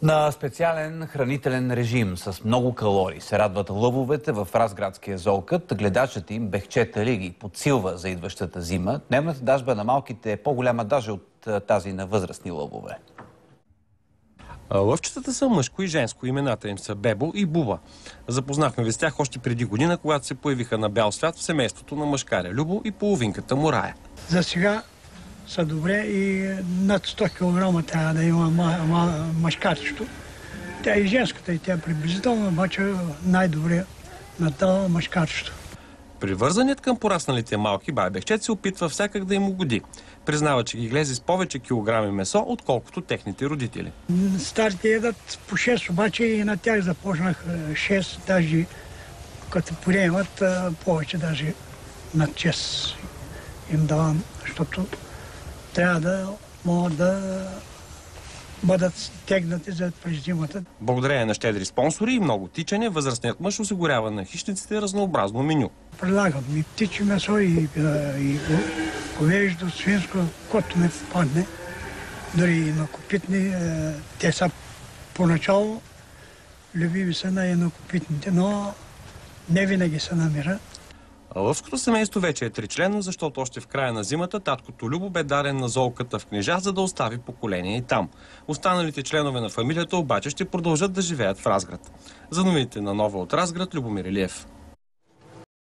На специален хранителен режим с много калории се радват лъвовете в Разградския зоокът. Гледачът им Бехчета ги подсилва за идващата зима. Дневната дажба на малките е по-голяма даже от тази на възрастни лъвове. Лъвчетата са мъжко и женско. Имената им са Бебо и Буба. Запознахме ви с тях още преди година, когато се появиха на бял свят в семейството на мъжкаря Любо и половинката му Рая. За сега са добре и над 100 кг трябва да има мъжкарчето. Тя и женската, и тя приблизително, обаче най-добре на това мъжкарчето. Привързаният към порасналите малки бай Бехчет се опитва всякак да им угоди. Признава, че ги глези с повече килограми месо, отколкото техните родители. Старите едат по 6, обаче и на тях започнах 6, даже като приемат повече, даже над 6 им давам, защото трябва да могат да бъдат стегнати за през зимата. Благодарение на щедри спонсори и много тичане, възрастният мъж осигурява на хищниците разнообразно меню. Предлагам и птичи месо, и говеждо, свинско, което ме попадне. Дори и еднокопитни. Те са поначало любими са на еднокопитните, но не винаги се намира. Лъвското семейство вече е тричленно, защото още в края на зимата таткото Любо бе дарен на зооката в Кнежа, за да остави поколение и там. Останалите членове на фамилията обаче ще продължат да живеят в Разград. За новините на Нова от Разград, Любомир Илиев.